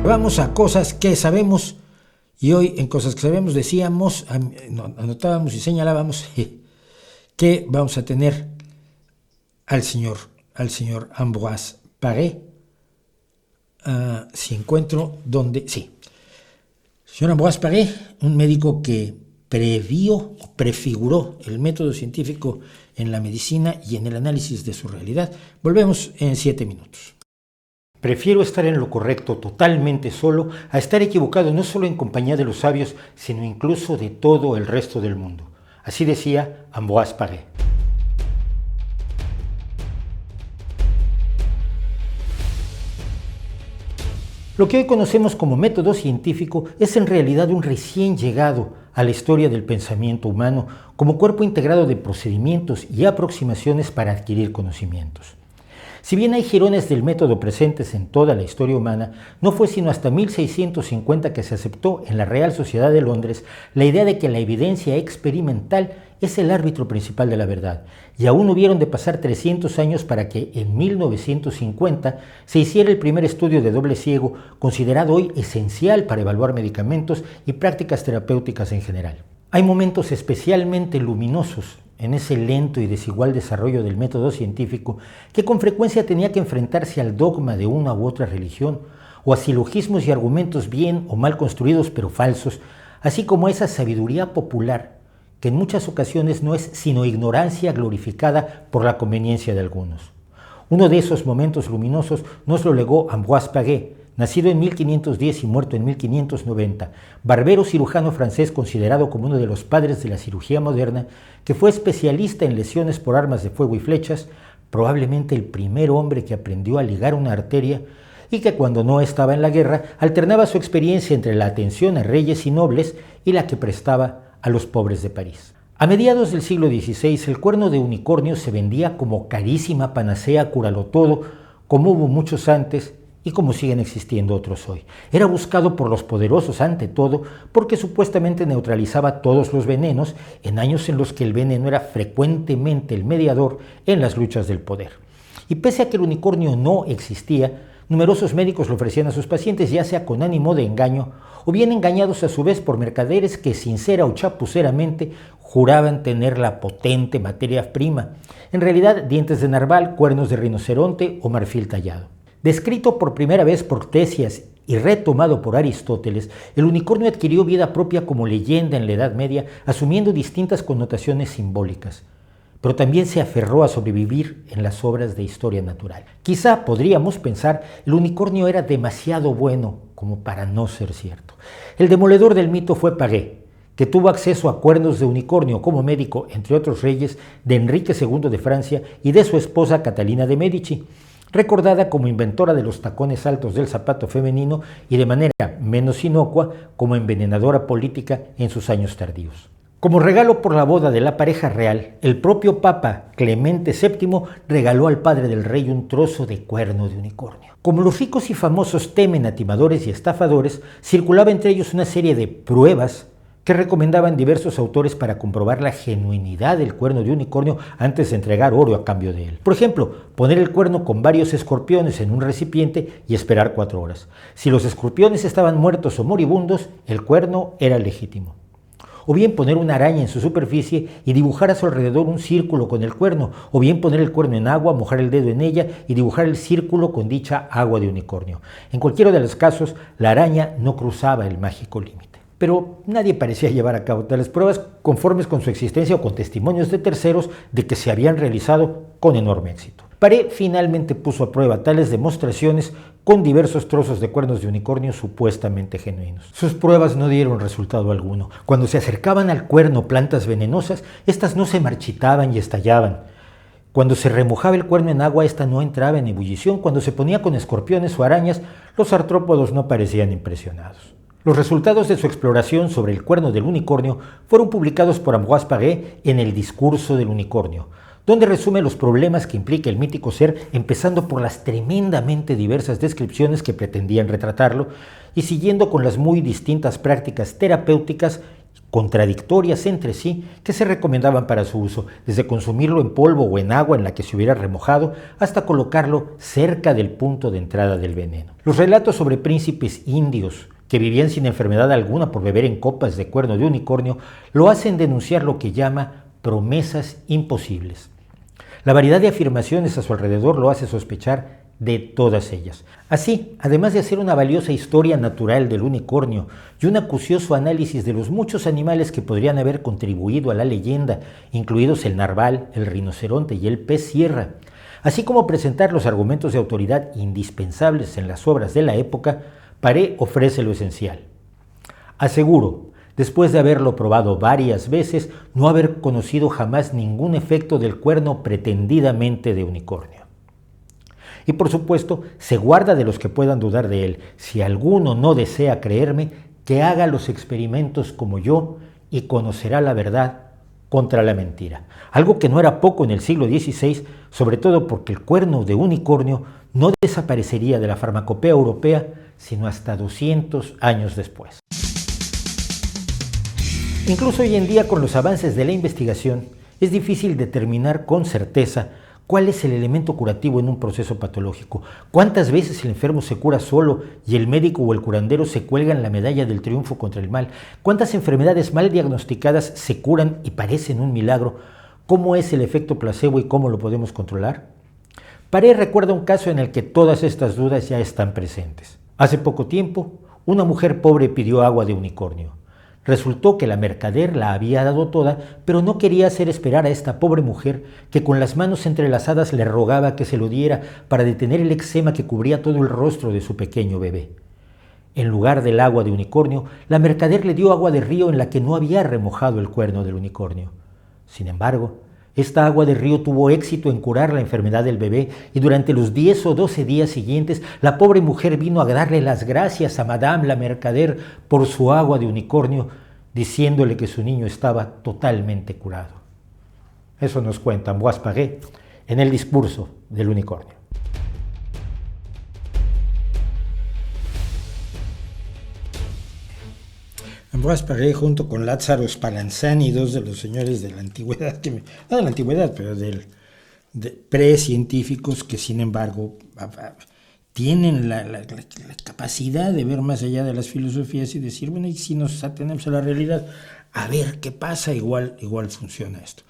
Vamos a cosas que sabemos, y hoy en cosas que sabemos decíamos, anotábamos y señalábamos que vamos a tener al señor Ambroise Paré. Si encuentro donde... Sí. Señor Ambroise Paré, un médico que prefiguró el método científico en la medicina y en el análisis de su realidad. Volvemos en 7 minutos. Prefiero estar en lo correcto totalmente solo a estar equivocado no solo en compañía de los sabios, sino incluso de todo el resto del mundo. Así decía Ambroise Paré. Lo que hoy conocemos como método científico es en realidad un recién llegado a la historia del pensamiento humano como cuerpo integrado de procedimientos y aproximaciones para adquirir conocimientos. Si bien hay jirones del método presentes en toda la historia humana, no fue sino hasta 1650 que se aceptó en la Real Sociedad de Londres la idea de que la evidencia experimental es el árbitro principal de la verdad, y aún hubieron de pasar 300 años para que en 1950 se hiciera el primer estudio de doble ciego, considerado hoy esencial para evaluar medicamentos y prácticas terapéuticas en general. Hay momentos especialmente luminosos en ese lento y desigual desarrollo del método científico que con frecuencia tenía que enfrentarse al dogma de una u otra religión, o a silogismos y argumentos bien o mal construidos pero falsos, así como a esa sabiduría popular que en muchas ocasiones no es sino ignorancia glorificada por la conveniencia de algunos. Uno de esos momentos luminosos nos lo legó Ambroise Paré, nacido en 1510 y muerto en 1590, barbero cirujano francés considerado como uno de los padres de la cirugía moderna, que fue especialista en lesiones por armas de fuego y flechas, probablemente el primer hombre que aprendió a ligar una arteria y que cuando no estaba en la guerra alternaba su experiencia entre la atención a reyes y nobles y la que prestaba a los pobres de París. A mediados del siglo XVI, el cuerno de unicornio se vendía como carísima panacea cúralo todo, como hubo muchos antes y como siguen existiendo otros hoy. Era buscado por los poderosos ante todo porque supuestamente neutralizaba todos los venenos en años en los que el veneno era frecuentemente el mediador en las luchas del poder. Y pese a que el unicornio no existía, numerosos médicos lo ofrecían a sus pacientes, ya sea con ánimo de engaño o bien engañados a su vez por mercaderes que sincera o chapuceramente juraban tener la potente materia prima, en realidad dientes de narval, cuernos de rinoceronte o marfil tallado. Descrito por primera vez por Ctesias y retomado por Aristóteles, el unicornio adquirió vida propia como leyenda en la Edad Media, asumiendo distintas connotaciones simbólicas, pero también se aferró a sobrevivir en las obras de historia natural. Quizá podríamos pensar el unicornio era demasiado bueno como para no ser cierto. El demoledor del mito fue Paré, que tuvo acceso a cuernos de unicornio como médico, entre otros reyes, de Enrique II de Francia y de su esposa Catalina de Medici, recordada como inventora de los tacones altos del zapato femenino y de manera menos inocua como envenenadora política en sus años tardíos. Como regalo por la boda de la pareja real, el propio Papa Clemente VII regaló al padre del rey un trozo de cuerno de unicornio. Como los ricos y famosos temen a timadores y estafadores, circulaba entre ellos una serie de pruebas que recomendaban diversos autores para comprobar la genuinidad del cuerno de unicornio antes de entregar oro a cambio de él. Por ejemplo, poner el cuerno con varios escorpiones en un recipiente y esperar 4 horas. Si los escorpiones estaban muertos o moribundos, el cuerno era legítimo. O bien poner una araña en su superficie y dibujar a su alrededor un círculo con el cuerno, o bien poner el cuerno en agua, mojar el dedo en ella y dibujar el círculo con dicha agua de unicornio. En cualquiera de los casos, la araña no cruzaba el mágico límite. Pero nadie parecía llevar a cabo tales pruebas conformes con su existencia o con testimonios de terceros de que se habían realizado con enorme éxito. Paré finalmente puso a prueba tales demostraciones con diversos trozos de cuernos de unicornio supuestamente genuinos. Sus pruebas no dieron resultado alguno. Cuando se acercaban al cuerno plantas venenosas, estas no se marchitaban y estallaban. Cuando se remojaba el cuerno en agua, esta no entraba en ebullición. Cuando se ponía con escorpiones o arañas, los artrópodos no parecían impresionados. Los resultados de su exploración sobre el cuerno del unicornio fueron publicados por Ambroise Paré en El Discurso del Unicornio, donde resume los problemas que implica el mítico ser, empezando por las tremendamente diversas descripciones que pretendían retratarlo y siguiendo con las muy distintas prácticas terapéuticas contradictorias entre sí que se recomendaban para su uso, desde consumirlo en polvo o en agua en la que se hubiera remojado hasta colocarlo cerca del punto de entrada del veneno. Los relatos sobre príncipes indios que vivían sin enfermedad alguna por beber en copas de cuerno de unicornio lo hacen denunciar lo que llama promesas imposibles. La variedad de afirmaciones a su alrededor lo hace sospechar de todas ellas. Así, además de hacer una valiosa historia natural del unicornio y un acucioso análisis de los muchos animales que podrían haber contribuido a la leyenda, incluidos el narval, el rinoceronte y el pez sierra, así como presentar los argumentos de autoridad indispensables en las obras de la época, Paré ofrece lo esencial. Aseguro, después de haberlo probado varias veces, no haber conocido jamás ningún efecto del cuerno pretendidamente de unicornio. Y por supuesto, se guarda de los que puedan dudar de él. Si alguno no desea creerme, que haga los experimentos como yo y conocerá la verdad contra la mentira. Algo que no era poco en el siglo XVI, sobre todo porque el cuerno de unicornio no desaparecería de la farmacopea europea sino hasta 200 años después. Incluso hoy en día, con los avances de la investigación, es difícil determinar con certeza cuál es el elemento curativo en un proceso patológico. ¿Cuántas veces el enfermo se cura solo y el médico o el curandero se cuelgan la medalla del triunfo contra el mal? ¿Cuántas enfermedades mal diagnosticadas se curan y parecen un milagro? ¿Cómo es el efecto placebo y cómo lo podemos controlar? Paré recuerda un caso en el que todas estas dudas ya están presentes. Hace poco tiempo, una mujer pobre pidió agua de unicornio. Resultó que la mercader la había dado toda, pero no quería hacer esperar a esta pobre mujer que con las manos entrelazadas le rogaba que se lo diera para detener el eczema que cubría todo el rostro de su pequeño bebé. En lugar del agua de unicornio, la mercader le dio agua de río en la que no había remojado el cuerno del unicornio. Sin embargo, esta agua de río tuvo éxito en curar la enfermedad del bebé y durante los 10 o 12 días siguientes la pobre mujer vino a darle las gracias a Madame la mercader por su agua de unicornio, diciéndole que su niño estaba totalmente curado. Eso nos cuenta Ambroise Paré en el discurso del unicornio. Ambroise Paré junto con Lázaro Spallanzani, dos de los señores de la antigüedad, no de la antigüedad, pero de precientíficos que sin embargo tienen la capacidad de ver más allá de las filosofías y decir, bueno, y si nos atenemos a la realidad, a ver qué pasa, igual funciona esto.